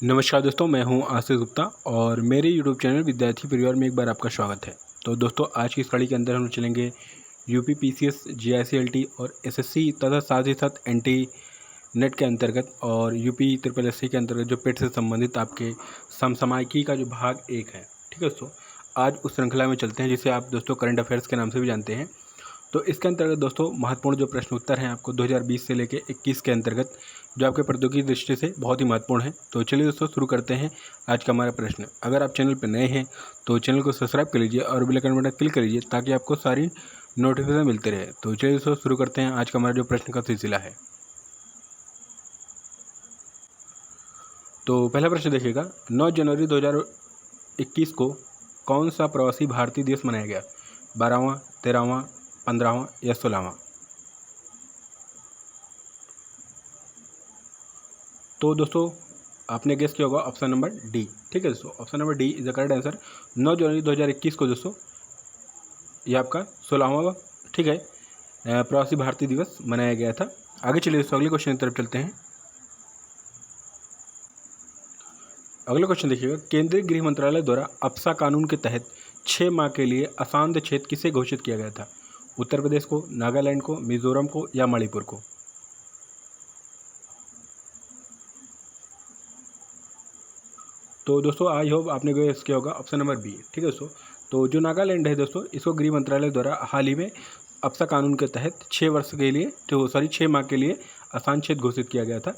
नमस्कार दोस्तों, मैं हूं आशीष गुप्ता और मेरे यूट्यूब चैनल विद्यार्थी परिवार में एक बार आपका स्वागत है। तो दोस्तों, आज की इस कड़ी के अंदर हम चलेंगे यूपी पीसीएस, जीआईसीएलटी और एसएससी तथा साथ ही साथ एनटी नेट के अंतर्गत और यूपी ट्रिपल एससी के अंतर्गत जो पेट से संबंधित आपके समसामयिकी का जो भाग 1 है। ठीक है दोस्तों, आज उस श्रृंखला में चलते हैं जिसे आप दोस्तों करंट अफेयर्स के नाम से भी जानते हैं। तो इसके अंतर्गत दोस्तों महत्वपूर्ण जो प्रश्न उत्तर हैं आपको 2020 से लेकर 21 के अंतर्गत जो आपके प्रौद्योगिकी दृष्टि से बहुत ही महत्वपूर्ण है। तो चलिए दोस्तों शुरू करते हैं आज का हमारा प्रश्न। अगर आप चैनल पर नए हैं तो चैनल को सब्सक्राइब कर लीजिए और बेल आइकन बटन क्लिक कर लीजिए ताकि आपको सारी नोटिफिकेशन मिलते रहे। तो चलिए दोस्तों शुरू करते हैं आज का हमारा जो प्रश्न का सिलसिला है। तो पहला प्रश्न देखिएगा, 9 जनवरी 2021 को कौन सा प्रवासी भारतीय दिवस मनाया गया? 12वां, 13वां, 15वां या 16वां? तो दोस्तों आपने गेस किया होगा ऑप्शन नंबर डी। ठीक है दोस्तों, option number D is the correct answer. 9 जनवरी 2021 को दोस्तों ये आपका 16वां ठीक है प्रवासी भारतीय दिवस मनाया गया था। आगे चलिए दोस्तों अगले क्वेश्चन की तरफ चलते हैं। अगला क्वेश्चन देखिएगा, केंद्रीय गृह मंत्रालय द्वारा अप्सा कानून के तहत 6 माह के लिए अशांत क्षेत्र किसे घोषित किया गया था? उत्तर प्रदेश को, नागालैंड को, मिजोरम को या मणिपुर को? तो दोस्तों आई होप आपने गेस किया होगा ऑप्शन नंबर बी। ठीक है दोस्तों, तो जो नागालैंड है दोस्तों इसको गृह मंत्रालय द्वारा हाल ही में अप्सा कानून के तहत 6 वर्ष के लिए 6 माह के लिए अशांत क्षेत्र घोषित किया गया था।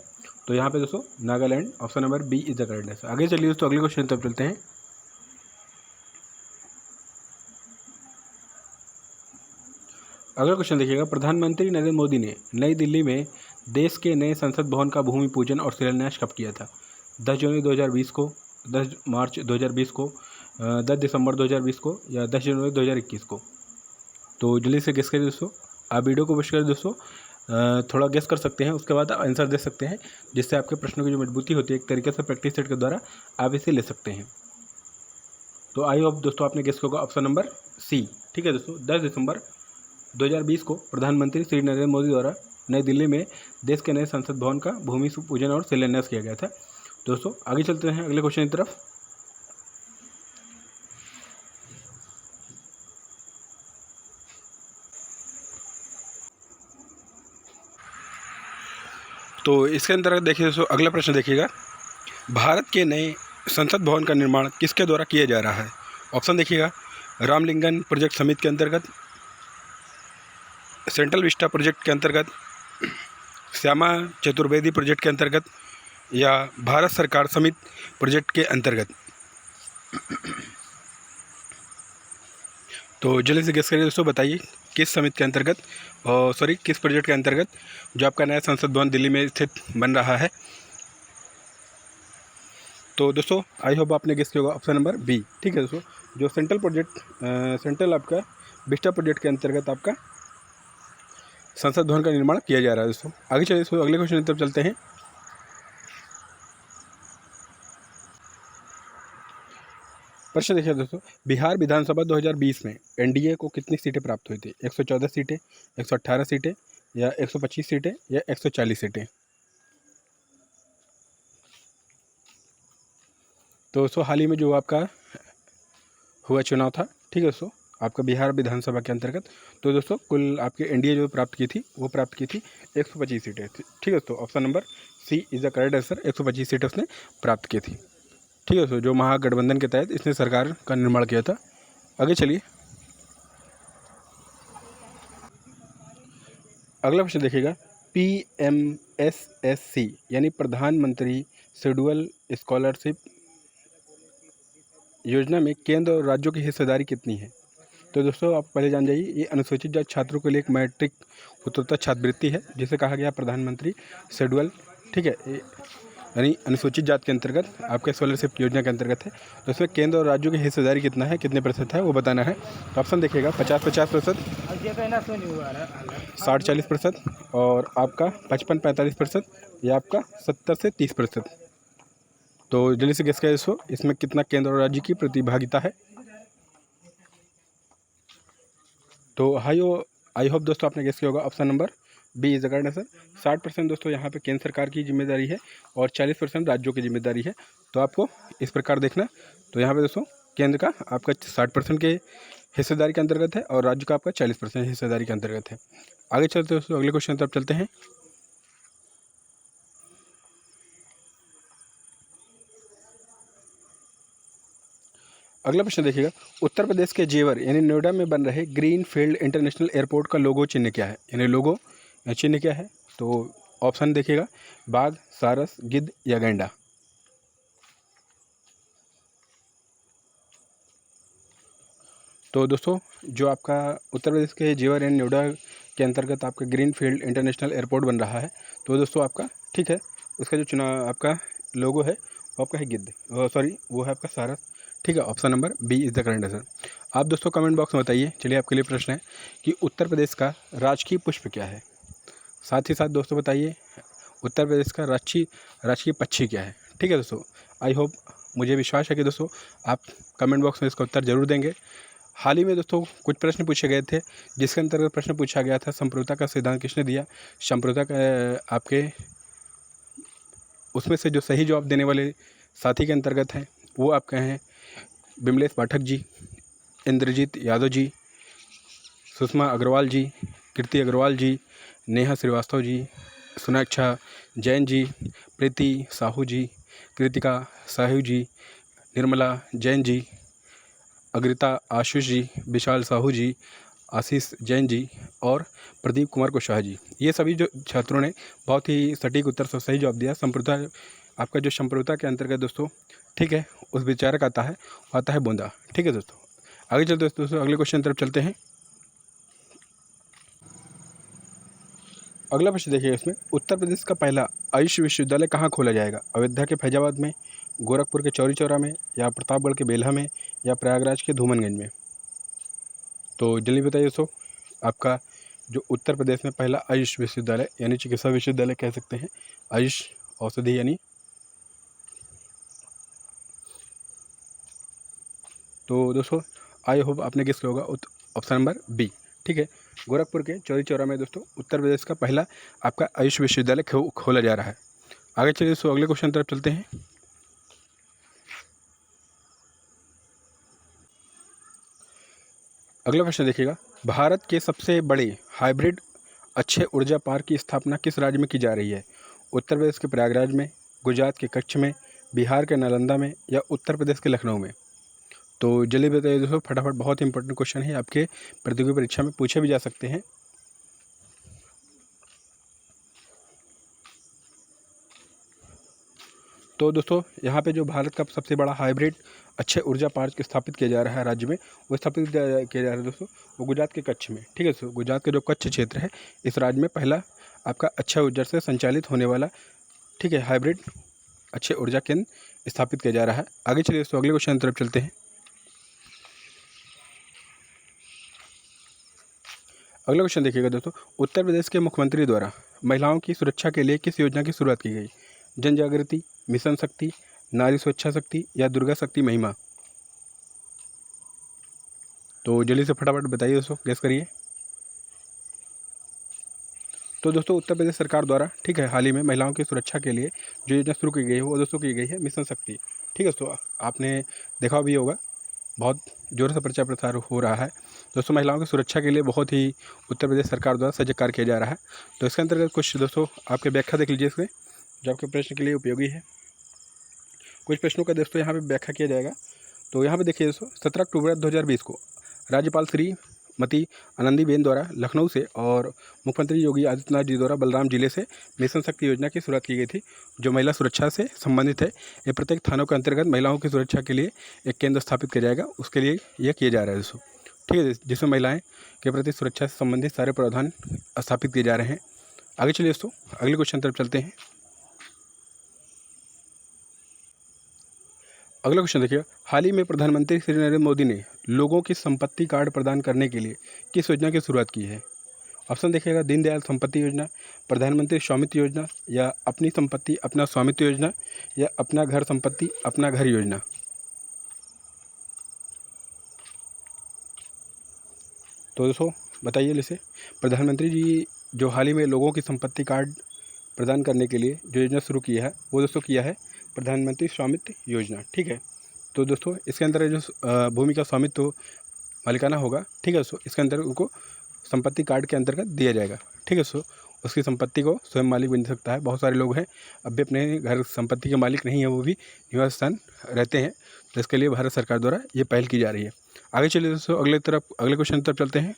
तो यहाँ पे दोस्तों Nagaland, option number B is the correct answer. आगे चलिए दोस्तों अगले क्वेश्चन तक चलते हैं। अगला क्वेश्चन देखिएगा, प्रधानमंत्री नरेंद्र मोदी ने नई दिल्ली में देश के नए संसद भवन का भूमि पूजन और शिलान्यास कब किया था? 10 जनवरी 2020 को, 10 मार्च 2020 को, 10 दिसंबर 2020 को या 10 जनवरी 2021 को? तो जल्दी से गेस करिए दोस्तों। आप वीडियो को विश करें दोस्तों, थोड़ा गेस कर सकते हैं, उसके बाद आप आंसर दे सकते हैं, जिससे आपके प्रश्नों की जो मजबूती होती है एक तरीके से प्रैक्टिस सेट के द्वारा आप इसे ले सकते हैं। तो आई होप दोस्तों आपने गेस किया होगा ऑप्शन नंबर सी। ठीक है दोस्तों, 10 दिसंबर 2020 को प्रधानमंत्री श्री नरेंद्र मोदी द्वारा नई दिल्ली में देश के नए संसद भवन का भूमि पूजन और शिलान्यास किया गया था। दोस्तों आगे चलते हैं अगले क्वेश्चन की तरफ। तो इसके अंतर्गत देखिए दोस्तों अगला प्रश्न देखिएगा, भारत के नए संसद भवन का निर्माण किसके द्वारा किया जा रहा है? ऑप्शन देखिएगा, रामलिंगन प्रोजेक्ट समिति के अंतर्गत, सेंट्रल विस्टा प्रोजेक्ट के अंतर्गत, श्यामा चतुर्वेदी प्रोजेक्ट के अंतर्गत या भारत सरकार समिति प्रोजेक्ट के अंतर्गत? तो जल्दी से गेस करिए दोस्तों, बताइए किस समिति के अंतर्गत किस प्रोजेक्ट के अंतर्गत जो आपका नया संसद भवन दिल्ली में स्थित बन रहा है? तो दोस्तों आई होप आपने गेस किया होगा ऑप्शन नंबर बी। ठीक है दोस्तों, जो सेंट्रल आपका विस्टा प्रोजेक्ट के अंतर्गत आपका संसद भवन का निर्माण किया जा रहा है। दोस्तों आगे चलिए दोस्तों अगले क्वेश्चन की तरफ चलते हैं। प्रश्न देखिए दोस्तों, बिहार विधानसभा 2020 में एनडीए को कितनी सीटें प्राप्त हुई थी? 114 सीटें, 118 सीटें या 125 सीटें या 140 सीटें? तो दोस्तों हाल ही में जो आपका हुआ चुनाव था, ठीक है दोस्तों, आपका बिहार विधानसभा के अंतर्गत, तो दोस्तों कुल आपके एनडीए जो प्राप्त की थी वो प्राप्त की थी 125 सीटें। ठीक है दोस्तों, option number C is the correct answer. 125 सीटें उसने प्राप्त की थी। ठीक है दोस्तों, जो महागठबंधन के तहत इसने सरकार का निर्माण किया था। आगे चलिए अगला प्रश्न देखिएगा, PMSSC यानी प्रधानमंत्री शेड्यूल स्कॉलरशिप योजना में केंद्र और राज्यों की हिस्सेदारी कितनी है? तो दोस्तों आप पहले जान जाइए, ये अनुसूचित जाति छात्रों के लिए एक मैट्रिक उत्तरोत्तर छात्रवृत्ति है जिसे कहा गया प्रधानमंत्री शेड्यूल। ठीक है, यानी अनुसूचित जाति के अंतर्गत आपके स्कॉलरशिप योजना के अंतर्गत है। तो इसमें केंद्र और राज्यों की हिस्सेदारी कितना है, कितने प्रतिशत है वो बताना है। तो ऑप्शन देखिएगा, 50-50%, 60-40% और आपका 55-45% या आपका 70 से 30%। तो जल्दी से गेस करिए इसको, इसमें कितना केंद्र और राज्य की प्रतिभागिता है? तो आई होप दोस्तों आपने गेस किया होगा option number B is the correct answer. 60% दोस्तों यहाँ पे केंद्र सरकार की जिम्मेदारी है और 40% राज्यों की जिम्मेदारी है। तो आपको इस प्रकार देखना, तो यहाँ पे दोस्तों केंद्र का आपका 60% के हिस्सेदारी के अंतर्गत है और राज्य का आपका 40% हिस्सेदारी के अंतर्गत है। आगे चलते दोस्तों अगले क्वेश्चन तरफ चलते हैं। अगला प्रश्न देखिएगा, उत्तर प्रदेश के जेवर यानी नोएडा में बन रहे ग्रीन फील्ड इंटरनेशनल एयरपोर्ट का लोगो चिन्ह क्या है, यानी लोगो चिन्ह क्या है। तो ऑप्शन देखिएगा, बाघ, सारस, गिद्ध या गैंडा। तो दोस्तों जो आपका उत्तर प्रदेश के जेवर एंड नोएडा के अंतर्गत आपका ग्रीन फील्ड इंटरनेशनल एयरपोर्ट बन रहा है, तो दोस्तों आपका ठीक है, उसका जो चुनाव आपका लोगो है वो आपका है गिद्ध, सॉरी वो है आपका सारस। ठीक है, option number B is the correct answer. आप दोस्तों कमेंट बॉक्स में बताइए, चलिए आपके लिए प्रश्न है कि उत्तर प्रदेश का राजकीय पुष्प क्या है। साथ ही साथ दोस्तों बताइए उत्तर प्रदेश का राजकीय पक्षी क्या है। ठीक है दोस्तों, आई होप, मुझे विश्वास है कि दोस्तों आप कमेंट बॉक्स में इसका उत्तर जरूर देंगे। हाल ही में दोस्तों कुछ प्रश्न पूछे गए थे जिसके अंतर्गत प्रश्न पूछा गया था संप्रभुता का सिद्धांत किसने दिया। संप्रभुता का आपके उसमें से जो सही जवाब देने वाले साथी के अंतर्गत हैं वो आपके हैं विमलेश पाठक जी, इंद्रजीत यादव जी, सुषमा अग्रवाल जी, कीर्ति अग्रवाल जी, नेहा श्रीवास्तव जी, सुनक्षा जैन जी, प्रीति साहू जी, कृतिका साहू जी, निर्मला जैन जी, अग्रिता आशीष जी, विशाल साहू जी, आशीष जैन जी और प्रदीप कुमार कुशवाहा जी। ये सभी जो छात्रों ने बहुत ही सटीक उत्तर से सही जवाब दिया। संप्रभुता आपका जो संप्रभुता के अंतर्गत दोस्तों ठीक है उस विचारक आता है, वो आता है बोंदा। ठीक है दोस्तों, आगे चलते दोस्तों अगले क्वेश्चन तरफ चलते हैं। अगला प्रश्न देखिए, इसमें उत्तर प्रदेश का पहला आयुष विश्वविद्यालय कहाँ खोला जाएगा। अयोध्या के फैजाबाद में, गोरखपुर के चौरी चौरा में, या प्रतापगढ़ के बेल्हा में, या प्रयागराज के धूमनगंज में। तो जल्दी बताइए दोस्तों, आपका जो उत्तर प्रदेश में पहला आयुष विश्वविद्यालय यानी चिकित्सा विश्वविद्यालय कह सकते हैं, आयुष औषधि यानी, तो दोस्तों आई होप आपने गेस किया होगा ऑप्शन नंबर बी। ठीक है, गोरखपुर के चौरी चौरा में दोस्तों उत्तर प्रदेश का पहला आपका आयुष विश्वविद्यालय खोला जा रहा है। आगे चलिए दोस्तों अगले क्वेश्चन तरफ चलते हैं। अगला प्रश्न देखिएगा, भारत के सबसे बड़े हाइब्रिड अक्षय ऊर्जा पार्क की स्थापना किस राज्य में की जा रही है। उत्तर प्रदेश के प्रयागराज में, गुजरात के कच्छ में, बिहार के नालंदा में, या उत्तर प्रदेश के लखनऊ में। तो जल्दी बताइए दोस्तों फटाफट, बहुत इंपॉर्टेंट क्वेश्चन है, आपके प्रतियोगी परीक्षा में पूछे भी जा सकते हैं। तो दोस्तों यहाँ पे जो भारत का सबसे बड़ा हाइब्रिड अक्षय ऊर्जा पार्क स्थापित किया जा रहा है राज्य में, वो स्थापित किया जा रहा है दोस्तों, वो गुजरात के कच्छ में। ठीक है दोस्तों, गुजरात का जो कच्छ क्षेत्र है इस राज्य में पहला आपका अक्षय ऊर्जा से संचालित होने वाला ठीक है हाइब्रिड अक्षय ऊर्जा केंद्र स्थापित किया जा रहा है। आगे चलिए दोस्तों अगले क्वेश्चन की तरफ चलते हैं। अगला क्वेश्चन देखिएगा दोस्तों, उत्तर प्रदेश के मुख्यमंत्री द्वारा महिलाओं की सुरक्षा के लिए किस योजना की शुरुआत की गई। जन जागृति, मिशन शक्ति, नारी सुरक्षा शक्ति, या दुर्गा शक्ति महिमा। तो जल्दी से फटाफट बताइए दोस्तों, गेस करिए। तो दोस्तों उत्तर प्रदेश सरकार द्वारा ठीक है हाल ही में महिलाओं की सुरक्षा के लिए जो योजना शुरू की गई है वो दोस्तों की गई है मिशन शक्ति। ठीक है दोस्तों, आपने देखा भी होगा, बहुत जोर से प्रचार प्रसार हो रहा है दोस्तों, महिलाओं की सुरक्षा के लिए बहुत ही उत्तर प्रदेश सरकार द्वारा सजग कार्य किया जा रहा है। तो इसके अंतर्गत कुछ दोस्तों आपके व्याख्या देख लीजिए इसमें, जो आपके प्रश्न के लिए उपयोगी है। कुछ प्रश्नों का दोस्तों यहाँ पे व्याख्या किया जाएगा। तो यहाँ पे देखिए दोस्तों, 17 अक्टूबर 2020 को राज्यपाल श्रीमती आनंदीबेन द्वारा लखनऊ से और मुख्यमंत्री योगी आदित्यनाथ जी द्वारा बलराम जिले से मिशन शक्ति योजना की शुरुआत की गई थी, जो महिला सुरक्षा से संबंधित है। ये प्रत्येक थानों के अंतर्गत महिलाओं की सुरक्षा के लिए एक केंद्र स्थापित किया जाएगा, उसके लिए यह किया जा रहा है दोस्तों। ठीक है, जिसमें महिलाएं के प्रति सुरक्षा से संबंधित सारे प्रावधान स्थापित किए जा रहे हैं। आगे चलिए दोस्तों अगले क्वेश्चन तरफ चलते हैं। अगला क्वेश्चन देखिए, हाल ही में प्रधानमंत्री श्री नरेंद्र मोदी ने लोगों की संपत्ति कार्ड प्रदान करने के लिए किस योजना की शुरुआत की है। ऑप्शन देखिएगा, दीनदयाल संपत्ति योजना, प्रधानमंत्री स्वामित्व योजना, या अपनी संपत्ति अपना स्वामित्व योजना, या अपना घर संपत्ति अपना घर योजना। तो दोस्तों बताइए, जैसे प्रधानमंत्री जी जो हाल ही में लोगों की संपत्ति कार्ड प्रदान करने के लिए जो योजना शुरू की है वो दोस्तों किया है प्रधानमंत्री स्वामित्व योजना। ठीक है, तो दोस्तों इसके अंदर जो भूमि का स्वामित्व मालिकाना होगा, ठीक है दोस्तों, इसके अंदर उनको संपत्ति कार्ड के अंतर्गत दिया जाएगा। ठीक है दोस्तों, उसकी संपत्ति को स्वयं मालिक बन सकता है। बहुत सारे लोग हैं अब भी अपने घर संपत्ति के मालिक नहीं है, वो भी निवास स्थान रहते हैं, तो इसके लिए भारत सरकार द्वारा ये पहल की जा रही है। आगे चलिए दोस्तों अगले क्वेश्चन की तरफ चलते हैं।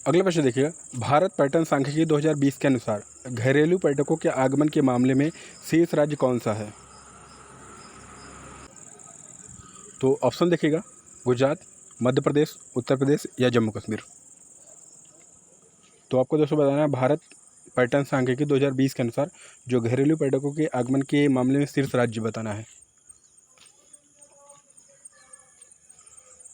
अगला प्रश्न देखिएगा, भारत पर्यटन सांख्यिकी 2020 के अनुसार घरेलू पर्यटकों के आगमन के मामले में शीर्ष राज्य कौन सा है? तो ऑप्शन देखिएगा, गुजरात, मध्य प्रदेश, उत्तर प्रदेश या जम्मू कश्मीर। तो आपको दोस्तों बताना है भारत पर्यटन सांख्यिकी 2020 के अनुसार जो घरेलू पर्यटकों के आगमन के मामले में शीर्ष राज्य बताना है।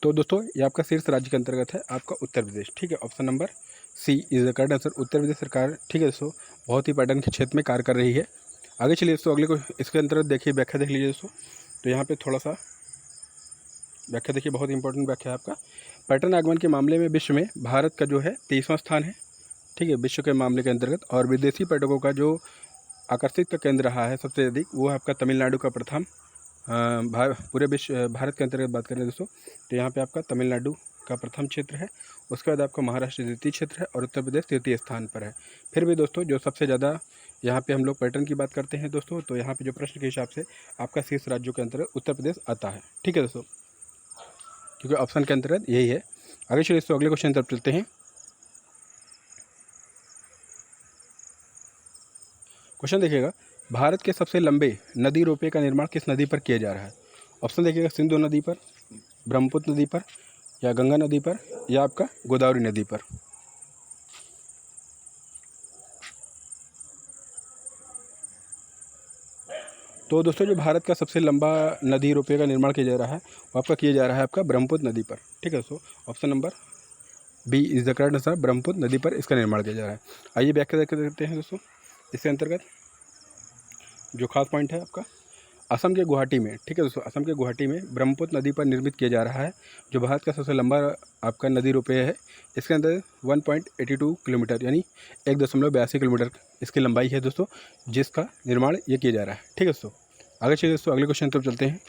तो दोस्तों ये आपका शीर्ष राज्य के अंतर्गत है आपका उत्तर प्रदेश। ठीक है, option number C is the correct answer. Uttar Pradesh सरकार, ठीक है दोस्तों, बहुत ही पर्यटन के क्षेत्र में कार्य कर रही है। आगे चलिए दोस्तों अगले को इसके अंतर्गत देखिए, व्याख्या देख लीजिए दोस्तों। तो यहाँ पे थोड़ा सा व्याख्या देखिए, बहुत इंपॉर्टेंट व्याख्या है आपका। पर्यटन आगमन के मामले में विश्व में भारत का जो है 23वां स्थान है। ठीक है, विश्व के मामले के अंतर्गत। और विदेशी पर्यटकों का जो आकर्षित का केंद्र रहा है सबसे अधिक, वो है आपका तमिलनाडु का प्रथम। पूरे विश्व भारत के अंतर्गत बात करें दोस्तों, तो यहाँ पे आपका तमिलनाडु का प्रथम क्षेत्र है। उसके बाद आपका महाराष्ट्र द्वितीय क्षेत्र है और उत्तर प्रदेश तृतीय स्थान पर है। फिर भी दोस्तों जो सबसे ज़्यादा यहाँ पे हम लोग पर्यटन की बात करते हैं दोस्तों, तो यहाँ पे जो प्रश्न के हिसाब से आपका शीर्ष राज्यों के अंतर्गत उत्तर प्रदेश आता है। ठीक है दोस्तों, क्योंकि ऑप्शन के अंतर्गत यही है। आगे चलिए दोस्तों अगले क्वेश्चन तरफ चलते हैं। क्वेश्चन देखिएगा, भारत के सबसे लंबे नदी रोपवे का निर्माण किस नदी पर किया जा रहा है? ऑप्शन देखिएगा, सिंधु नदी पर, ब्रह्मपुत्र नदी पर या गंगा नदी पर या आपका गोदावरी नदी पर। तो दोस्तों जो भारत का सबसे लंबा नदी रोपवे का निर्माण किया जा रहा है वो आपका किया जा रहा है आपका ब्रह्मपुत्र नदी पर। ठीक है दोस्तों, option number B is the correct answer. Brahmaputra नदी पर इसका निर्माण किया जा रहा है। आइए व्याख्या देखते हैं दोस्तों इसके अंतर्गत जो खास पॉइंट है आपका, असम के गुवाहाटी में, ठीक है दोस्तों, असम के गुवाहाटी में ब्रह्मपुत्र नदी पर निर्मित किया जा रहा है जो भारत का सबसे लंबा आपका नदी रोपवे है। इसके अंदर 1.82 किलोमीटर यानी 1.82 किलोमीटर इसकी लंबाई है दोस्तों, जिसका निर्माण ये किया जा रहा है। ठीक है दोस्तों, आगे चलिए दोस्तों अगले क्वेश्चन तरफ चलते हैं।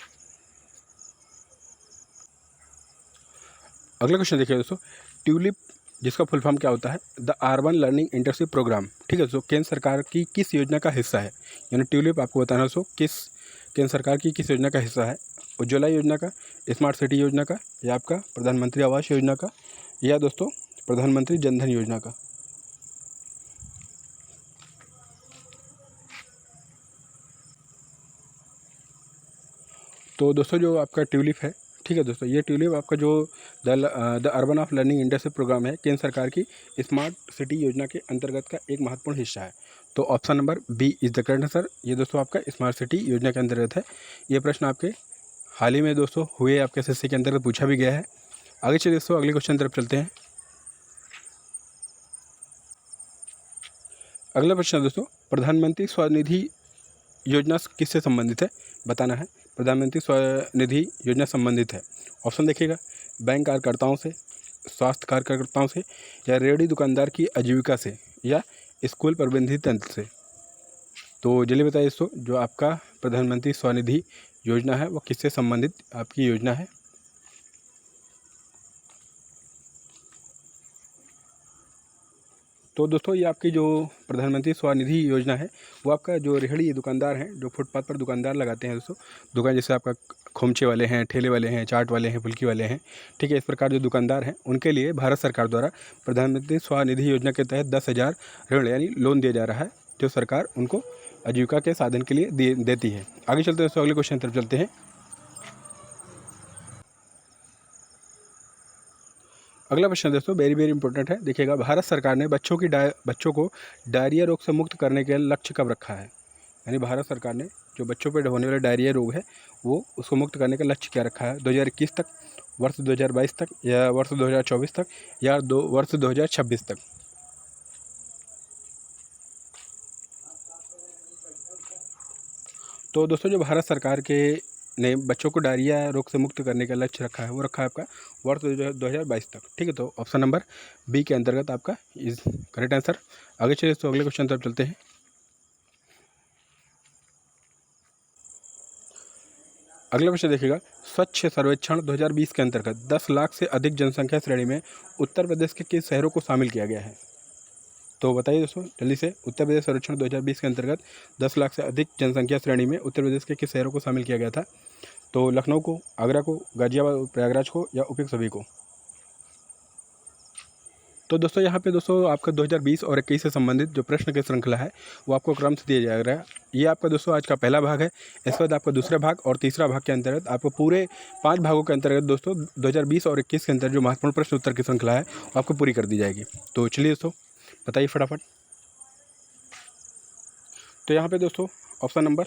अगला क्वेश्चन देखिए दोस्तों, ट्यूलिप जिसका फुल फॉर्म क्या होता है? The urban learning internship programme. ठीक है दोस्तों, केंद्र सरकार की किस योजना का हिस्सा है? यानी ट्यूलिप आपको बताना दोस्तों किस केंद्र सरकार की किस योजना का हिस्सा है? उज्ज्वला योजना का, स्मार्ट सिटी योजना का या आपका प्रधानमंत्री आवास योजना का या दोस्तों प्रधानमंत्री जनधन योजना का। तो दोस्तों जो आपका ट्यूलिप है, ठीक है दोस्तों, ये ट्यूलिप आपका जो the urban of learning internship programme है केंद्र सरकार की स्मार्ट सिटी योजना के अंतर्गत का एक महत्वपूर्ण हिस्सा है। तो option number B is the correct answer. ये दोस्तों आपका स्मार्ट सिटी योजना के अंतर्गत है। ये प्रश्न आपके हाल ही में दोस्तों हुए आपके एसएससी के अंतर्गत पूछा भी गया है। आगे चलिए दोस्तों अगले क्वेश्चन तरफ चलते हैं। अगला प्रश्न है दोस्तों, प्रधानमंत्री स्वनिधि योजना किससे संबंधित है? बताना है। प्रधानमंत्री स्वनिधि योजना संबंधित है, ऑप्शन देखिएगा, बैंक कार्यकर्ताओं से, स्वास्थ्य कार्यकर्ताओं से या रेहड़ी दुकानदार की आजीविका से या स्कूल प्रबंधित तंत्र से। तो जल्दी बताइए दोस्तों, जो आपका प्रधानमंत्री स्वनिधि योजना है वो किससे संबंधित आपकी योजना है? तो दोस्तों ये आपकी जो प्रधानमंत्री स्वनिधि योजना है वो आपका जो रेहड़ी दुकानदार हैं, जो फुटपाथ पर दुकानदार लगाते हैं दोस्तों, दुकान जैसे आपका खोमचे वाले हैं, ठेले वाले हैं, चाट वाले हैं, फुल्की वाले हैं, ठीक है, इस प्रकार जो दुकानदार हैं उनके लिए भारत सरकार द्वारा प्रधानमंत्री स्वनिधि योजना के तहत 10,000 ऋण यानी लोन दिया जा रहा है, जो सरकार उनको आजीविका के साधन के लिए देती है। आगे चलते हैं दोस्तों अगले क्वेश्चन तरफ चलते हैं। अगला प्रश्न दोस्तों वेरी वेरी इंपॉर्टेंट है, देखिएगा, भारत सरकार ने बच्चों को डायरिया रोग से मुक्त करने के लक्ष्य कब रखा है? यानी भारत सरकार ने जो बच्चों पर होने वाला डायरिया रोग है वो उसको मुक्त करने का लक्ष्य क्या रखा है? 2021 तक, वर्ष 2022 तक या वर्ष 2024 तक या वर्ष 2026 तक। तो दोस्तों जो भारत सरकार के ने बच्चों को डायरिया रोग से मुक्त करने का लक्ष्य रखा है, वो रखा है आपका वर्ष 2022 तक। ठीक है, तो ऑप्शन नंबर बी के अंतर्गत आपका इज करेक्ट आंसर। आगे चलिए तो अगले क्वेश्चन तरफ चलते हैं। अगला क्वेश्चन देखिएगा, स्वच्छ सर्वेक्षण 2020 के अंतर्गत 10 लाख से अधिक जनसंख्या श्रेणी में उत्तर प्रदेश के किस शहरों को शामिल किया गया है? तो बताइए दोस्तों जल्दी से, उत्तर प्रदेश सर्वेक्षण 2020 के अंतर्गत 10 लाख से अधिक जनसंख्या श्रेणी में उत्तर प्रदेश के किस शहरों को शामिल किया गया था? तो लखनऊ को, आगरा को, गाजियाबाद, प्रयागराज को या उपयुक्त सभी को? तो दोस्तों यहाँ पे दोस्तों आपका 2020 और 21 से संबंधित जो प्रश्न की श्रृंखला है वो आपको क्रम से दिया जा रहा है। ये आपका दोस्तों आज का पहला भाग है। इसके बाद आपका दूसरा भाग और तीसरा भाग के अंतर्गत आपको पूरे 5 भागों के अंतर्गत दोस्तों 2020 और 21 के अंदर जो महत्वपूर्ण प्रश्न उत्तर की श्रृंखला है वो आपको पूरी कर दी जाएगी। तो चलिए दोस्तों बताइए फटाफट। तो यहाँ पे दोस्तों option number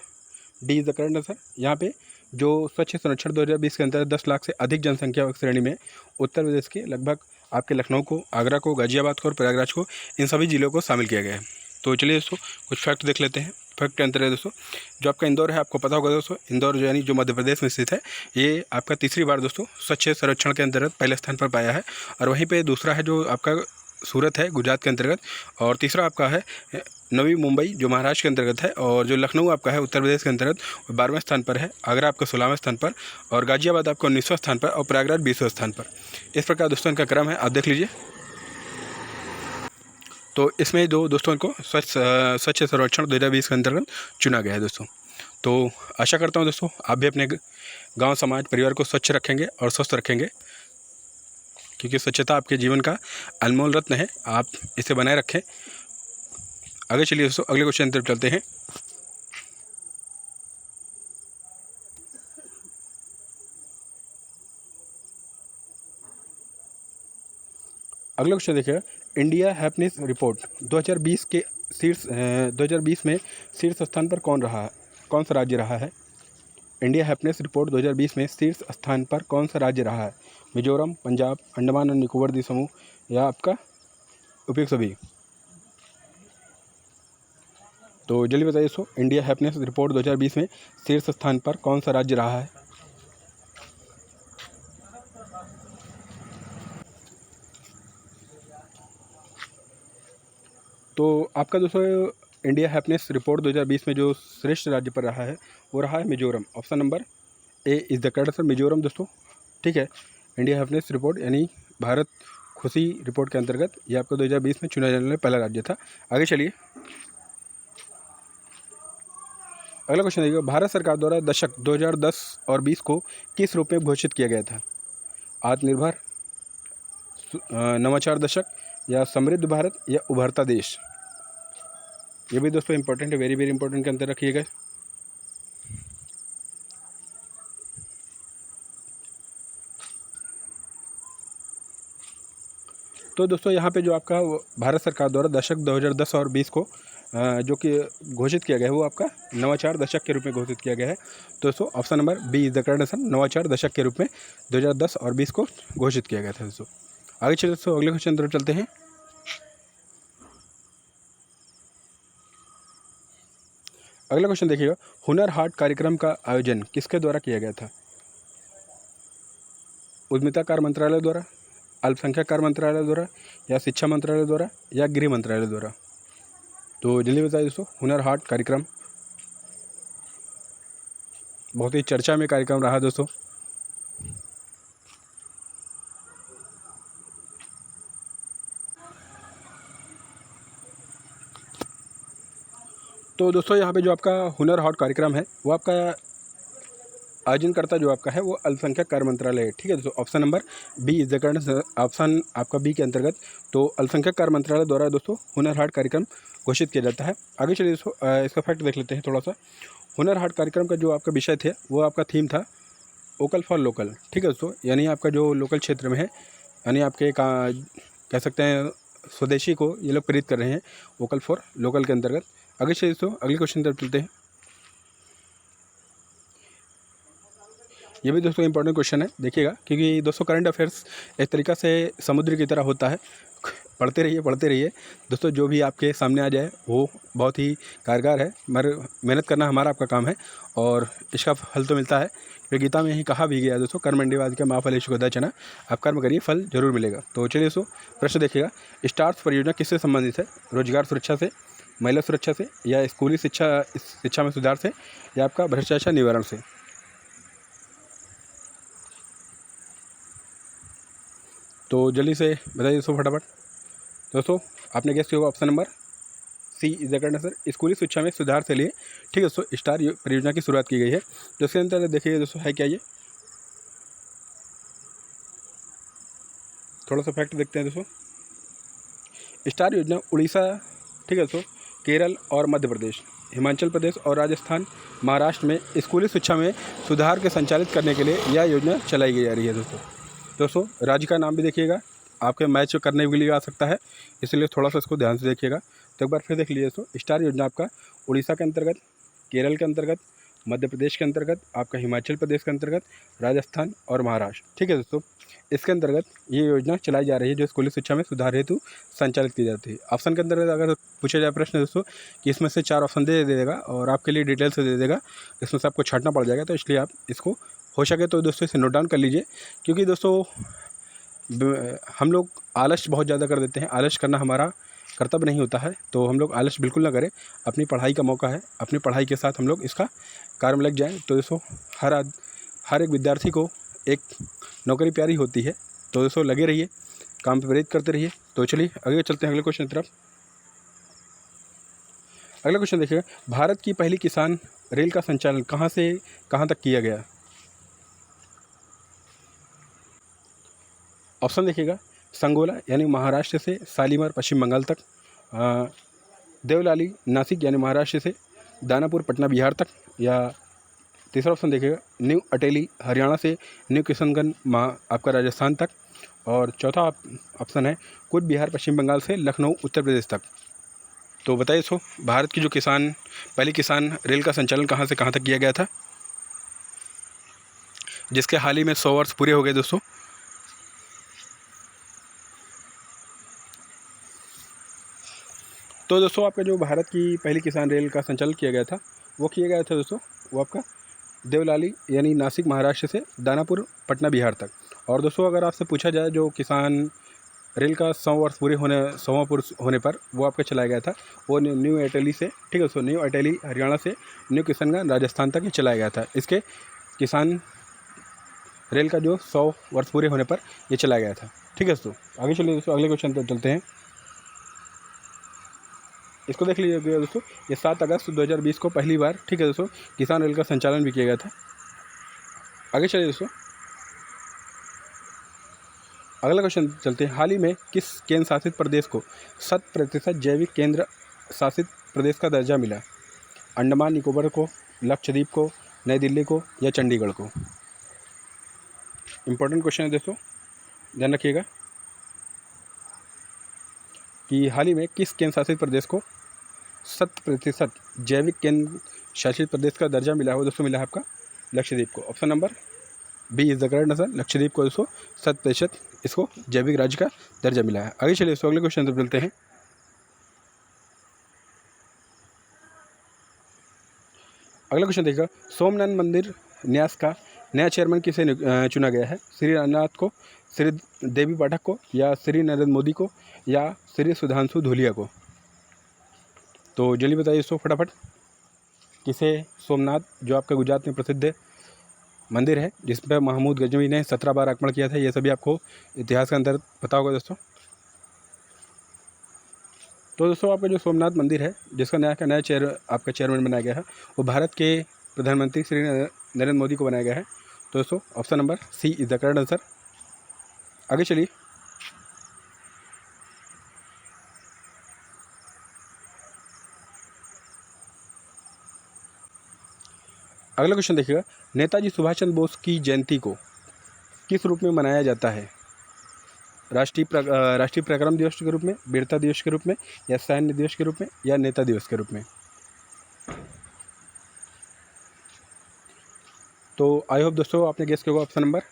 D is the correct answer. यहाँ पे जो स्वच्छ सर्वेक्षण 2020 के अंतर्गत 10 लाख से अधिक जनसंख्या श्रेणी में उत्तर प्रदेश के लगभग आपके लखनऊ को, आगरा को, गाजियाबाद को और प्रयागराज को, इन सभी जिलों को शामिल किया गया है। तो चलिए दोस्तों कुछ फैक्ट देख लेते हैं। फैक्ट के अंतर्गत दोस्तों जो आपका इंदौर है, आपको पता होगा दोस्तों, इंदौर जो यानी जो मध्य प्रदेश में स्थित है, ये आपका तीसरी बार दोस्तों स्वच्छ सर्वेक्षण के अंतर्गत पहले स्थान पर पाया है। और वहीं पर दूसरा है जो आपका सूरत है गुजरात के अंतर्गत, और तीसरा आपका है नवी मुंबई जो महाराष्ट्र के अंतर्गत है, और जो लखनऊ आपका है उत्तर प्रदेश के अंतर्गत 12वें स्थान पर है, आगरा आपका 16वें स्थान पर, और गाजियाबाद आपका 19वें स्थान पर, और प्रयागराज 20वें स्थान पर। इस प्रकार दोस्तों इनका क्रम है, आप देख लीजिए। तो इसमें जो दोस्तों इनको स्वच्छ सर्वेक्षण 2020 के अंतर्गत चुना गया है दोस्तों। तो आशा करता हूँ दोस्तों आप भी अपने गाँव, समाज, परिवार को स्वच्छ रखेंगे और स्वस्थ रखेंगे, क्योंकि स्वच्छता आपके जीवन का अनमोल रत्न है, आप इसे बनाए रखें। आगे चलिए दोस्तों अगले क्वेश्चन तरफ चलते हैं। अगला क्वेश्चन देखिएगा, इंडिया हैप्पीनेस रिपोर्ट 2020 के 2020 में शीर्ष स्थान पर कौन सा राज्य रहा है? इंडिया हैप्पीनेस रिपोर्ट 2020 में शीर्ष स्थान पर कौन सा राज्य रहा है? मिजोरम, पंजाब, अंडमान और निकोबार द्वीप समूह या आपका उपयुक्त सभी? तो जल्दी बताइए दोस्तों, इंडिया हैप्पीनेस रिपोर्ट 2020 में शीर्ष स्थान पर कौन सा राज्य रहा है? तो आपका दोस्तों इंडिया हैप्पीनेस रिपोर्ट 2020 में जो श्रेष्ठ राज्य पर रहा है वो रहा है Mizoram. Option number A is the correct answer, Mizoram दोस्तों। ठीक है, इंडिया हैप्पीनेस रिपोर्ट यानी भारत खुशी रिपोर्ट के अंतर्गत ये आपका 2020 में चुना जाने वाला पहला राज्य था। आगे चलिए अगला क्वेश्चन देखिए, भारत सरकार द्वारा दशक 2010 और 20 को किस रूप में घोषित किया गया था? आत्मनिर्भर, नवाचार दशक, या समृद्ध भारत, या उभरता देश? ये भी दोस्तों इंपॉर्टेंट है, वेरी वेरी इंपॉर्टेंट के अंदर रखिएगा। तो दोस्तों यहाँ पे जो आपका भारत सरकार द्वारा दशक 2010 और 20 को जो कि घोषित किया गया है वो आपका नवाचार दशक के रूप में घोषित किया गया है। तो दोस्तों option number B is the correct answer, नवाचार दशक के रूप में 2010 और 20 को घोषित किया गया था दोस्तों। आगे चलिए दोस्तों अगले क्वेश्चन तरफ चलते हैं। अगला क्वेश्चन देखिएगा, हुनर हाट कार्यक्रम का आयोजन किसके द्वारा किया गया था? उद्यमिता कार्य मंत्रालय द्वारा, अल्पसंख्यक कार्य मंत्रालय द्वारा, या शिक्षा मंत्रालय द्वारा, या गृह मंत्रालय द्वारा? तो जल्दी बताइए दोस्तों, हुनर हाट कार्यक्रम बहुत ही चर्चा में कार्यक्रम रहा दोस्तों। तो दोस्तों यहाँ पे जो आपका हुनर हाट कार्यक्रम है वो आपका आयोजनकर्ता जो आपका है वो अल्पसंख्यक कार्य मंत्रालय है। ठीक है दोस्तों, option number B is the correct option आपका बी के अंतर्गत तो अल्पसंख्यक कार्य मंत्रालय द्वारा दोस्तों हुनर हाट कार्यक्रम घोषित किया जाता है। आगे चलिए दोस्तों इसका फैक्ट देख लेते हैं थोड़ा सा। हुनर हाट कार्यक्रम का जो आपका विषय थे वो आपका थीम था वोकल फॉर लोकल। ठीक है दोस्तों, यानी आपका जो लोकल क्षेत्र में है, यानी आपके कह सकते हैं स्वदेशी को ये लोग प्रेरित कर रहे हैं वोकल फॉर लोकल के अंतर्गत। आगे चलिए दोस्तों अगले क्वेश्चन तरफ चलते हैं। ये भी दोस्तों इंपॉर्टेंट क्वेश्चन है, देखिएगा, क्योंकि दोस्तों करंट अफेयर्स एक तरीक़ा से समुद्र की तरह होता है, पढ़ते रहिए दोस्तों। जो भी आपके सामने आ जाए वो बहुत ही कारगर है, मगर मेहनत करना हमारा आपका काम है और इसका फल तो मिलता है। तो गीता में ही कहा भी गया दोस्तों, कर्मण्येवाधिकारस्ते मा फलेषु कदाचन, आप कर्म करिए फल जरूर मिलेगा। तो चलिए दोस्तों प्रश्न देखिएगा, स्टार्स परियोजना किससे संबंधित है? रोजगार सुरक्षा से, महिला सुरक्षा से, या स्कूली शिक्षा में सुधार से, या आपका भ्रष्टाचार निवारण से? तो जल्दी से बताइए दोस्तों फटाफट। दोस्तों आपने गेस किया होगा option number C is the correct answer, स्कूली शिक्षा में सुधार से लिए। ठीक है दोस्तों, स्टार परियोजना की शुरुआत की गई है। तो इसके अंदर देखिए दोस्तों है क्या, ये थोड़ा सा फैक्ट देखते हैं दोस्तों। स्टार योजना उड़ीसा, ठीक है दोस्तों, केरल और मध्य प्रदेश, हिमाचल प्रदेश और राजस्थान, महाराष्ट्र में स्कूली शिक्षा में सुधार के संचालित करने के लिए यह योजना चलाई जा रही है दोस्तों राज्य का नाम भी देखिएगा, आपके मैच करने के लिए आ सकता है, इसलिए थोड़ा सा इसको ध्यान से देखिएगा। तो एक बार फिर देख लीजिए दोस्तों, स्टार योजना आपका उड़ीसा के अंतर्गत, केरल के अंतर्गत, मध्य प्रदेश के अंतर्गत, आपका हिमाचल प्रदेश के अंतर्गत, राजस्थान और महाराष्ट्र। ठीक है दोस्तों, इसके अंतर्गत ये योजना चलाई जा रही है जो स्कूली शिक्षा में सुधार हेतु संचालित की जाती है। ऑप्शन के अंतर्गत अगर पूछा जाए प्रश्न दोस्तों कि इसमें से 4 ऑप्शन दे देगा और आपके लिए डिटेल से दे देगा, इसमें से आपको छांटना पड़ जाएगा, तो इसलिए आप इसको हो सके तो दोस्तों इसे नोट डाउन कर लीजिए। क्योंकि दोस्तों हम लोग आलस बहुत ज़्यादा कर देते हैं, आलस करना हमारा कर्तव्य नहीं होता है, तो हम लोग आलस बिल्कुल ना करें। अपनी पढ़ाई का मौका है, अपनी पढ़ाई के साथ हम लोग इसका कार्य में लग जाएँ। तो दोस्तों हर एक विद्यार्थी को एक नौकरी प्यारी होती है, तो दोस्तों लगे रहिए, काम पे प्रेरित करते रहिए। तो चलिए आगे चलते हैं अगले क्वेश्चन की तरफ। अगला क्वेश्चन देखिएगा, भारत की पहली किसान रेल का संचालन कहाँ से कहाँ तक किया गया? ऑप्शन देखिएगा, संगोला यानी महाराष्ट्र से शालीमार पश्चिम बंगाल तक, देवलाली नासिक यानी महाराष्ट्र से दानापुर पटना बिहार तक, या तीसरा ऑप्शन देखिएगा न्यू अटेली हरियाणा से न्यू किशनगंज आपका राजस्थान तक, और चौथा ऑप्शन है कूच बिहार पश्चिम बंगाल से लखनऊ उत्तर प्रदेश तक। तो बताइए सो भारत की जो पहली किसान रेल का संचालन कहाँ से कहाँ तक किया गया था, जिसके हाल ही में 100 वर्ष पूरे हो गए दोस्तों। तो दोस्तों आपका जो भारत की पहली किसान रेल का संचालन किया गया था वो किया गया था दोस्तों, वो आपका देवलाली यानी नासिक महाराष्ट्र से दानापुर पटना बिहार तक। और दोस्तों अगर आपसे पूछा जाए जो किसान रेल का 100 वर्ष पूरे होने पर वो आपका चलाया गया था, वो न्यू अटेली से, ठीक है दोस्तों, न्यू अटेली हरियाणा से न्यू किशनगंज राजस्थान तक ही चलाया गया था। इसके किसान रेल का जो 100 वर्ष पूरे होने पर ये चलाया गया था। ठीक है दोस्तों, आगे चलिए दोस्तों अगले क्वेश्चन पर चलते हैं। इसको देख लीजिए दोस्तों, ये 7 अगस्त 2020 को पहली बार, ठीक है दोस्तों, किसान रेल का संचालन भी किया गया था। आगे चलिए दोस्तों अगला क्वेश्चन चलते हैं, हाल ही में किस केंद्र शासित प्रदेश को 100% जैविक केंद्र शासित प्रदेश का दर्जा मिला? अंडमान निकोबार को, लक्षद्वीप को, नई दिल्ली को, या चंडीगढ़ को? इंपॉर्टेंट क्वेश्चन है दोस्तों, ध्यान रखिएगा कि हाल ही में किस केंद्र शासित प्रदेश को 100% जैविक केंद्र शासित प्रदेश का दर्जा मिला है दोस्तों, मिला है आपका लक्षद्वीप को। Option number B is the correct answer, Lakshadweep को दोस्तों 100% इसको जैविक राज्य का दर्जा मिला है। आगे चलिए दोस्तों अगले क्वेश्चन पर चलते हैं। अगला क्वेश्चन देखिएगा, सोमनाथ मंदिर न्यास का नया चेयरमैन किसे चुना गया है? श्री रामनाथ को, श्री देवी पाठक को, या श्री नरेंद्र मोदी को, या श्री सुधांशु धूलिया को? तो जल्दी बताइए दोस्तों फटाफट, किसे सोमनाथ जो आपका गुजरात में प्रसिद्ध मंदिर है जिस पर महमूद गजनवी ने 17 बार आक्रमण किया था, ये सभी आपको इतिहास के अंदर पता होगा दोस्तों। तो दोस्तों आपका जो सोमनाथ मंदिर है जिसका नया आपका चेयरमैन बनाया गया है वो भारत के प्रधानमंत्री श्री नरेंद्र मोदी को बनाया गया है। तो दोस्तों option number C is the correct answer. आगे चलिए अगला क्वेश्चन देखिएगा, नेताजी सुभाष चंद्र बोस की जयंती को किस रूप में मनाया जाता है? राष्ट्रीय पराक्रम दिवस के रूप में, वीरता दिवस के रूप में, या सैन्य दिवस के रूप में, या नेता दिवस के रूप में? तो आई होप दोस्तों आपने गेस किया होगा option number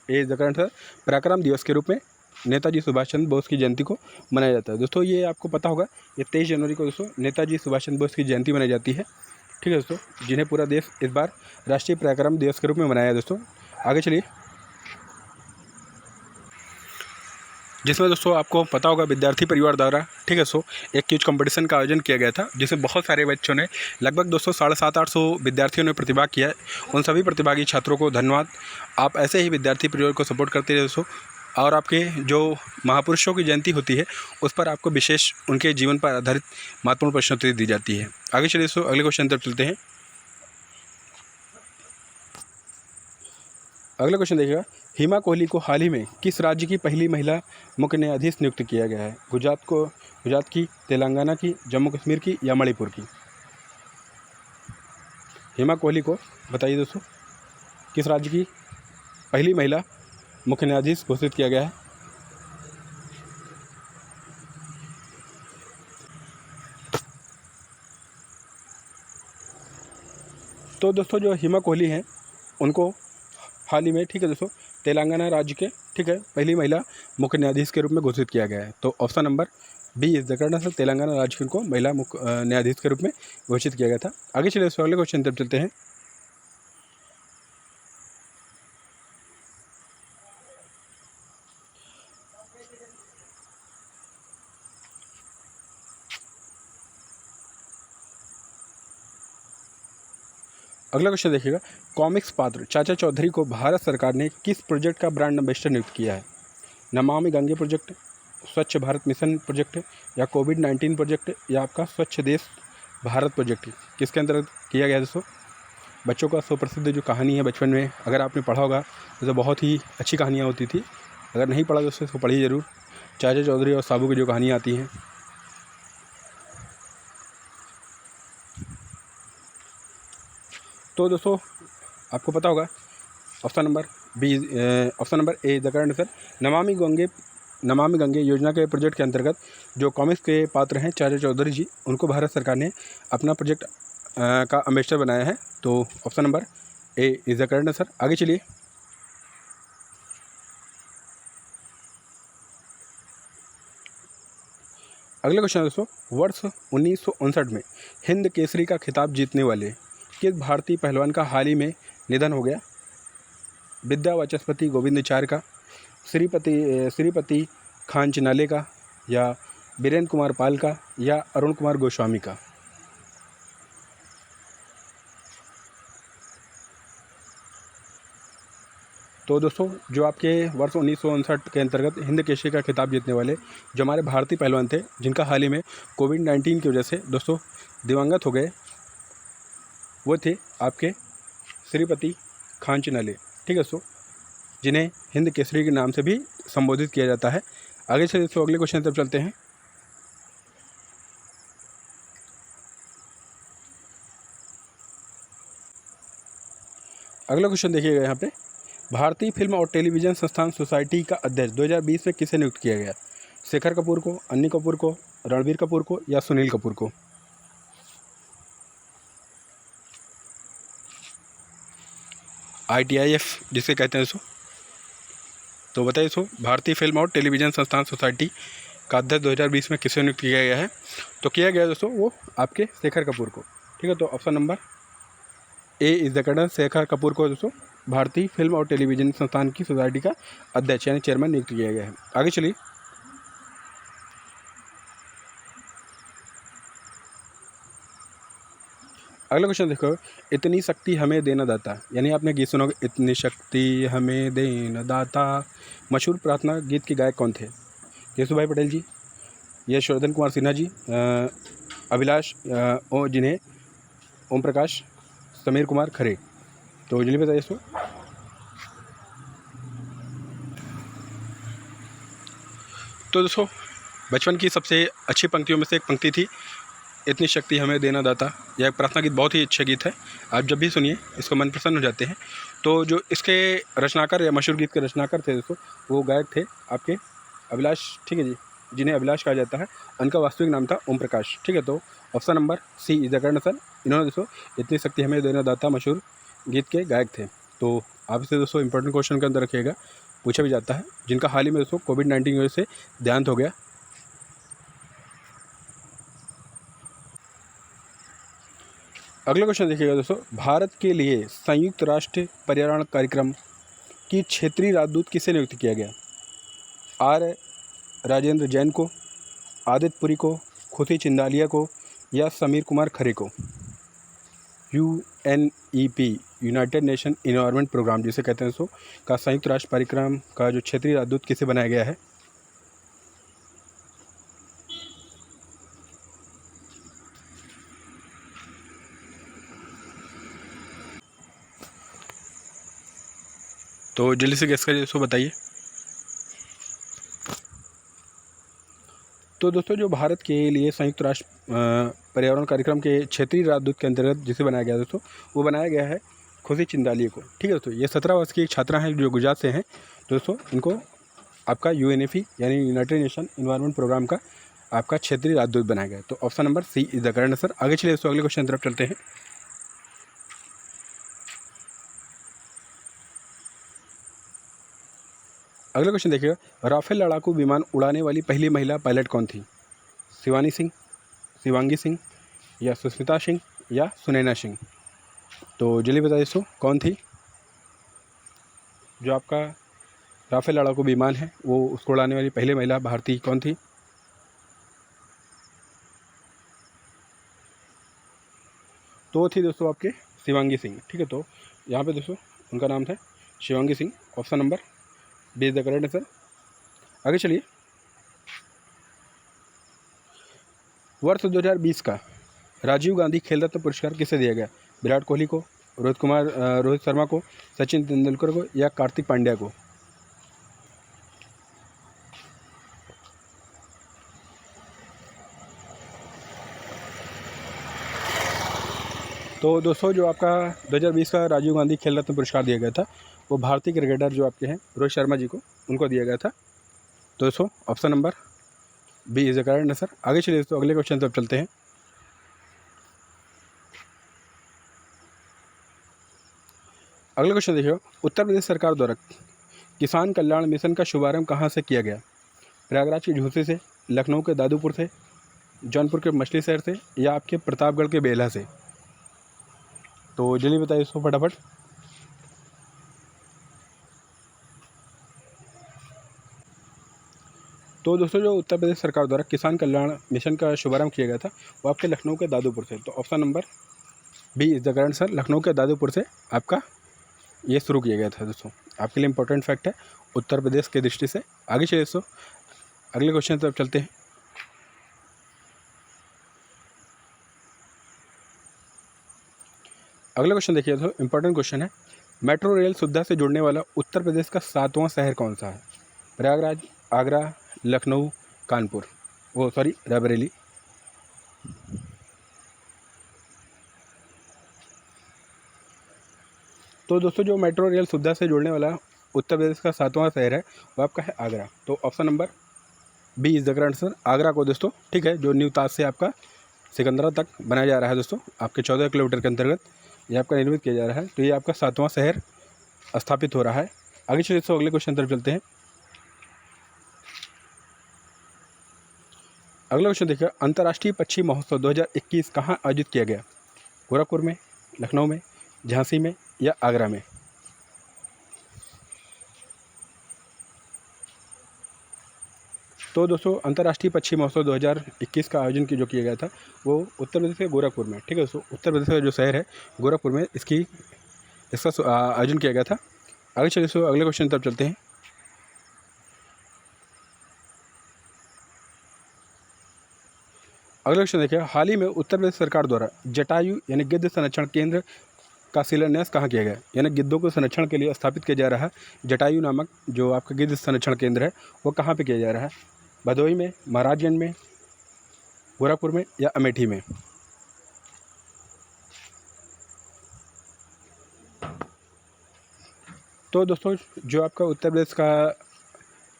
A is the correct answer, पराक्रम दिवस के रूप में नेताजी सुभाष चंद्र बोस की जयंती को मनाया जाता है। दोस्तों ये आपको पता होगा, ये 23 जनवरी को दोस्तों नेताजी सुभाष चंद्र बोस की जयंती मनाई जाती है। ठीक है दोस्तों, जिन्हें पूरा देश इस बार राष्ट्रीय पराक्रम दिवस के रूप में मनाया है। दोस्तों आगे चलिए, जिसमें दोस्तों आपको पता होगा विद्यार्थी परिवार द्वारा, ठीक है दोस्तों, एक क्विज कंपटीशन का आयोजन किया गया था, जिसमें बहुत सारे बच्चों ने, लगभग दोस्तों 750-800 विद्यार्थियों ने प्रतिभाग किया है। उन सभी प्रतिभागी छात्रों को धन्यवाद। आप ऐसे ही विद्यार्थी परिवार को सपोर्ट करते रहे दोस्तों, और आपके जो महापुरुषों की जयंती होती है उस पर आपको विशेष उनके जीवन पर आधारित महत्वपूर्ण प्रश्नोत्तरी दी जाती है। आगे चलिए दोस्तों, अगले क्वेश्चन तरफ चलते हैं। अगला क्वेश्चन देखिएगा, हिमा कोहली को हाल ही में किस राज्य की पहली महिला मुख्य न्यायाधीश नियुक्त किया गया है? गुजरात की, तेलंगाना की, जम्मू कश्मीर की या मणिपुर की? हिमा कोहली को बताइए दोस्तों, किस राज्य की पहली महिला मुख्य न्यायाधीश घोषित किया गया है? तो दोस्तों जो हिमा कोहली हैं उनको हाल ही में, ठीक है दोस्तों, तेलंगाना राज्य के, ठीक है, पहली महिला मुख्य न्यायाधीश के रूप में घोषित किया गया है। तो option number B is the correct answer, Telangana राज्य को महिला मुख्य न्यायाधीश के रूप में घोषित किया गया था। आगे चलिए दोस्तों, अगले क्वेश्चन तरफ चलते हैं। अगला क्वेश्चन देखिएगा, कॉमिक्स पात्र चाचा चौधरी को भारत सरकार ने किस प्रोजेक्ट का ब्रांड एम्बेसडर नियुक्त किया है? नमामि गंगे प्रोजेक्ट, स्वच्छ भारत मिशन प्रोजेक्ट, या कोविड-19 प्रोजेक्ट, या आपका स्वच्छ देश भारत प्रोजेक्ट? किसके अंतर्गत किया गया दोस्तों? बच्चों का सुप्रसिद्ध जो कहानी है बचपन में, अगर आपने पढ़ा होगा तो बहुत ही अच्छी कहानियाँ होती थी। अगर नहीं पढ़ा दोस्तों इसको पढ़िए ज़रूर, चाचा चौधरी और साबू की जो कहानियाँ आती हैं। तो दोस्तों आपको पता होगा option number B, option number A the correct answer, Namami Gange योजना के प्रोजेक्ट के अंतर्गत जो कॉमिक्स के पात्र हैं चाचा चौधरी जी, उनको भारत सरकार ने अपना प्रोजेक्ट का एम्बेसडर बनाया है। तो option number A is the correct answer. आगे चलिए, अगला क्वेश्चन है दोस्तों, वर्ष 1959 में हिंद केसरी का खिताब जीतने वाले किस भारतीय पहलवान का हाल ही में निधन हो गया? विद्या वाचस्पति गोविंदाचार्य का, श्रीपति खांचनाले का, या बीरेंद्र कुमार पाल का, या अरुण कुमार गोस्वामी का? तो दोस्तों जो आपके वर्ष 1959 के अंतर्गत हिंद केसरी का खिताब जीतने वाले जो हमारे भारतीय पहलवान थे, जिनका हाल ही में कोविड-19 की वजह से दोस्तों दिवंगत हो गए, वो थे आपके श्रीपति खांचनाले, ठीक है दोस्तों, जिन्हें हिंद केसरी के नाम से भी संबोधित किया जाता है। आगे से दोस्तों अगले क्वेश्चन तरफ चलते हैं। अगला क्वेश्चन देखिएगा यहाँ पे, भारतीय फिल्म और टेलीविज़न संस्थान सोसाइटी का अध्यक्ष 2020 में किसे नियुक्त किया गया? शेखर कपूर को, अन्नी कपूर को, रणबीर कपूर को, या सुनील कपूर को? ITIF जिसे कहते हैं दोस्तों। तो बताइए दोस्तों, भारतीय फिल्म और टेलीविज़न संस्थान सोसाइटी का अध्यक्ष 2020 में किसे नियुक्त किया गया है? तो किया गया दोस्तों वो आपके शेखर कपूर को, ठीक है। तो option number A is the correct, Shekhar Kapoor को दोस्तों भारतीय फिल्म और टेलीविज़न संस्थान की सोसाइटी का अध्यक्ष यानी चेयरमैन नियुक्त किया गया है। आगे चलिए, अगला क्वेश्चन देखो, इतनी शक्ति हमें देना दाता, यानी आपने गीत सुना होगा, इतनी शक्ति हमें देना दाता, मशहूर प्रार्थना गीत के गायक कौन थे? केशुभाई पटेल जी, यशवर्धन कुमार सिन्हा जी, अभिलाष जिन्हें ओम प्रकाश, समीर कुमार खरे? तो जल्दी बताइए इसको। तो दोस्तों बचपन की सबसे अच्छी पंक्तियों में से एक पंक्ति थी, इतनी शक्ति हमें देना दाता। यह एक प्रार्थना गीत बहुत ही अच्छा गीत है, आप जब भी सुनिए इसको मन प्रसन्न हो जाते हैं। तो जो इसके रचनाकार या मशहूर गीत के रचनाकार थे दोस्तों, वो गायक थे आपके अभिलाष, ठीक है जी, जिन्हें अभिलाष कहा जाता है। उनका वास्तविक नाम था ओम प्रकाश, ठीक है। तो option number C is the correct answer. इन्होंने दोस्तों इतनी शक्ति हमें देना दाता मशहूर गीत के गायक थे। तो आप इसे दोस्तों इंपॉर्टेंट क्वेश्चन के अंदर रखिएगा। पूछा भी जाता है, जिनका हाल ही में दोस्तों कोविड-19 की वजह से देहांत हो गया। अगला क्वेश्चन देखिएगा दोस्तों, भारत के लिए संयुक्त राष्ट्र पर्यावरण कार्यक्रम की क्षेत्रीय राजदूत किसे नियुक्त किया गया? आर राजेंद्र जैन को, आदित्य पुरी को, खुशी चिंदालिया को या समीर कुमार खरे को? UNEP United Nation environment programme जिसे कहते हैं दोस्तों का संयुक्त राष्ट्र कार्यक्रम का जो क्षेत्रीय राजदूत किसे बनाया गया है? तो जल्दी से गेस करिए दोस्तों, बताइए। तो दोस्तों जो भारत के लिए संयुक्त राष्ट्र पर्यावरण कार्यक्रम के क्षेत्रीय राजदूत के अंतर्गत जिसे बनाया गया दोस्तों, वो बनाया गया है खुशी चिंदालिया को। ठीक है दोस्तों, ये 17 वर्ष की एक छात्रा हैं जो गुजरात से हैं दोस्तों। इनको आपका UNEP यानी यूनाइटेड नेशन इन्वायरमेंट प्रोग्राम का आपका क्षेत्रीय राजदूत बनाया गया है। तो option number C is the correct answer. आगे चलिए दोस्तों, अगले क्वेश्चन की तरफ चलते हैं। अगला क्वेश्चन देखिएगा, राफेल लड़ाकू विमान उड़ाने वाली पहली महिला पायलट कौन थी? शिवानी सिंह, शिवांगी सिंह या सुष्मिता सिंह या सुनैना सिंह? तो जल्दी बताइए दोस्तों, कौन थी जो आपका राफेल लड़ाकू विमान है वो उसको उड़ाने वाली पहली महिला भारतीय कौन थी? तो वो थी दोस्तों आपके शिवांगी सिंह। ठीक है, तो यहाँ पे दोस्तों उनका नाम था Shivangi Singh. Option number B is the correct answer. आगे चलिए, वर्ष 2020 का राजीव गांधी खेल रत्न पुरस्कार किसे दिया गया? विराट कोहली को, रोहित शर्मा को, सचिन तेंदुलकर को या कार्तिक पांड्या को? तो दोस्तों जो आपका 2020 का राजीव गांधी खेल रत्न पुरस्कार दिया गया था वो भारतीय क्रिकेटर जो आपके हैं रोहित शर्मा जी को, उनको दिया गया था। तो दोस्तों option number B is the correct answer. आगे चलिए दोस्तों, अगले क्वेश्चन तक चलते हैं। अगला क्वेश्चन देखिए, उत्तर प्रदेश सरकार द्वारा किसान कल्याण मिशन का शुभारंभ कहाँ से किया गया? प्रयागराज के झूसी से, लखनऊ के दादूपुर से, जौनपुर के मछली शहर से या आपके प्रतापगढ़ के बेला से? तो जल्दी बताइए इसको फटाफट। तो दोस्तों जो उत्तर प्रदेश सरकार द्वारा किसान कल्याण मिशन का शुभारंभ किया गया था वो आपके लखनऊ के दादूपुर से। तो option number B is the correct answer. Lucknow के दादूपुर से आपका ये शुरू किया गया था दोस्तों। आपके लिए इंपॉर्टेंट फैक्ट है उत्तर प्रदेश की दृष्टि से। आगे चलिए दोस्तों, अगले क्वेश्चन तरफ चलते हैं। अगला क्वेश्चन देखिए दोस्तों, इंपॉर्टेंट क्वेश्चन है, मेट्रो रेल सुविधा से जुड़ने वाला उत्तर प्रदेश का 7वां शहर कौन सा है? प्रयागराज, आगरा, लखनऊ, कानपुर, रायबरेली? तो दोस्तों जो मेट्रो रेल सुविधा से जुड़ने वाला उत्तर प्रदेश का 7वां शहर है वो आपका है आगरा। तो option number B is the correct answer, Agra को दोस्तों। ठीक है, जो न्यू ताज से आपका सिकंदरा तक बनाया जा रहा है दोस्तों, आपके 14 किलोमीटर के अंतर्गत ये आपका निर्मित किया जा रहा है। तो ये आपका 7वां शहर स्थापित हो रहा है। आगे चलिए दोस्तों, अगले क्वेश्चन तरफ चलते हैं। अगला क्वेश्चन देखिए, अंतर्राष्ट्रीय पक्षी महोत्सव 2021 कहाँ आयोजित किया गया? गोरखपुर में, लखनऊ में, झांसी में या आगरा में? तो दोस्तों अंतर्राष्ट्रीय पक्षी महोत्सव 2021 का आयोजन जो किया गया था वो उत्तर प्रदेश के गोरखपुर में। ठीक है दोस्तों, उत्तर प्रदेश का जो शहर है गोरखपुर में इसका आयोजन किया गया था। आगे चलिए दोस्तों, अगले क्वेश्चन तरफ चलते हैं। अगला क्वेश्चन देखिए, हाल ही में उत्तर प्रदेश सरकार द्वारा जटायु यानी गिद्ध संरक्षण केंद्र का शिलान्यास कहाँ किया गया? यानी गिद्धों को संरक्षण के लिए स्थापित किया जा रहा है जटायु नामक जो आपका गिद्ध संरक्षण केंद्र है वो कहाँ पे किया जा रहा है? भदोही में, महाराजगंज में, गोरखपुर में या अमेठी में? तो दोस्तों जो आपका उत्तर प्रदेश का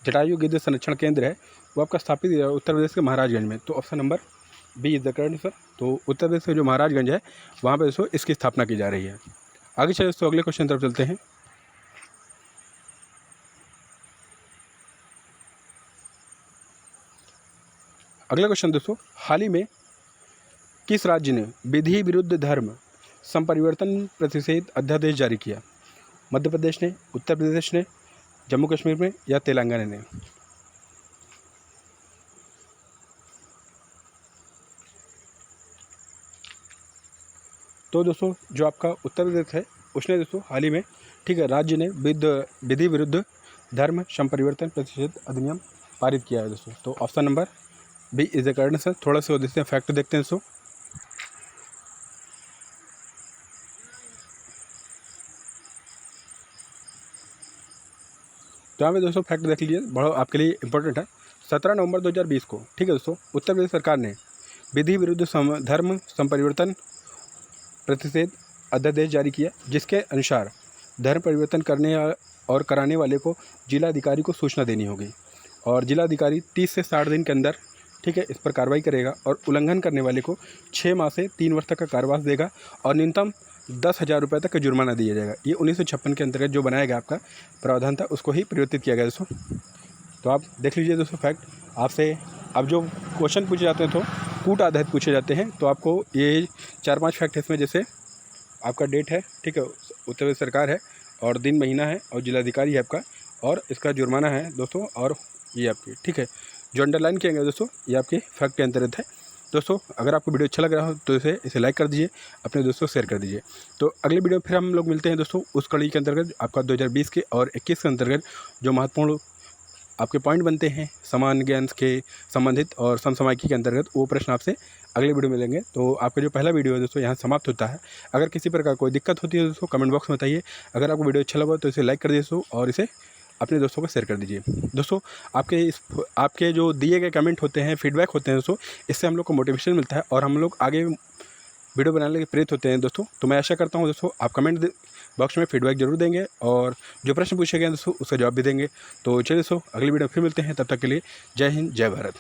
जटायु गिद्ध संरक्षण केंद्र है वो आपका स्थापित उत्तर प्रदेश के महाराजगंज में। तो option number B is the correct answer. तो उत्तर प्रदेश में जो महाराजगंज है वहाँ पर दोस्तों इसकी स्थापना की जा रही है। आगे चलिए दोस्तों, अगले क्वेश्चन तरफ चलते हैं। अगला क्वेश्चन दोस्तों, हाल ही में किस राज्य ने विधि विरुद्ध धर्म संपरिवर्तन प्रतिषेध अध्यादेश जारी किया? मध्य प्रदेश ने, उत्तर प्रदेश ने, जम्मू कश्मीर में या तेलंगाना ने? तो दोस्तों जो आपका उत्तर प्रदेश है उसने दोस्तों हाल ही में, ठीक है, राज्य ने विधि विरुद्ध धर्म संपरिवर्तन प्रतिषेध अधिनियम पारित किया है दोस्तों। तो option number B is the correct answer. थोड़ा सा देखते हैं, फैक्ट देखते हैं दोस्तों। तो यहाँ पे दोस्तों फैक्ट देख लीजिए, बड़ा आपके लिए इंपॉर्टेंट है। 17 नवंबर 2020 को, ठीक है दोस्तों, उत्तर प्रदेश सरकार ने विधि विरुद्ध धर्म संपरिवर्तन प्रतिषेध अध्यादेश जारी किया, जिसके अनुसार धर्म परिवर्तन करने और कराने वाले को जिलाधिकारी को सूचना देनी होगी और जिलाधिकारी 30 से 60 दिन के अंदर, ठीक है, इस पर कार्रवाई करेगा और उल्लंघन करने वाले को 6 माह से 3 वर्ष तक का कारावास देगा और न्यूनतम 10,000 रुपये तक का जुर्माना दिया जाएगा। ये 1956 के अंतर्गत जो बनाया गया आपका प्रावधान था, उसको ही परिवर्तित किया गया दोस्तों। तो आप देख लीजिए दोस्तों फैक्ट। आपसे अब जो क्वेश्चन पूछे जाते हैं तो कूट आधारित पूछे जाते हैं, तो आपको ये 4-5 फैक्ट है इसमें। जैसे आपका डेट है, ठीक है, उत्तर प्रदेश सरकार है और दिन महीना है और जिलाधिकारी है आपका, और इसका जुर्माना है दोस्तों, और ये आपकी, ठीक है, जो अंडरलाइन किया गया दोस्तों, ये आपके फैक्ट के अंतर्गत है दोस्तों। अगर आपको वीडियो अच्छा लग रहा हो तो इसे लाइक कर दीजिए, अपने दोस्तों को शेयर कर दीजिए। तो अगले वीडियो में फिर हम लोग मिलते हैं दोस्तों, उस कड़ी के अंतर्गत आपका 2020 के और 21 के अंतर्गत जो महत्वपूर्ण आपके पॉइंट बनते हैं सामान्य ज्ञान के संबंधित और समसामयिकी के अंतर्गत, वो प्रश्न आपसे अगले वीडियो में लेंगे। तो आपका जो पहला वीडियो है दोस्तों यहाँ समाप्त होता है। अगर किसी प्रकार कोई दिक्कत होती है दोस्तों कमेंट बॉक्स में बताइए। अगर आपको वीडियो अच्छा लगा तो इसे लाइक कर दीजिए दोस्तों और इसे अपने दोस्तों को शेयर कर दीजिए दोस्तों। आपके जो दिए गए कमेंट होते हैं, फीडबैक होते हैं दोस्तों, इससे हम लोग को मोटिवेशन मिलता है और हम लोग आगे वीडियो बनाने के प्रेरित होते हैं दोस्तों। तो मैं आशा करता हूँ दोस्तों आप कमेंट बॉक्स में फीडबैक जरूर देंगे और जो प्रश्न पूछे गए दोस्तों उसका जवाब भी देंगे। तो चलिए दोस्तों अगली वीडियो फिर मिलते हैं, तब तक के लिए जय हिंद, जय भारत।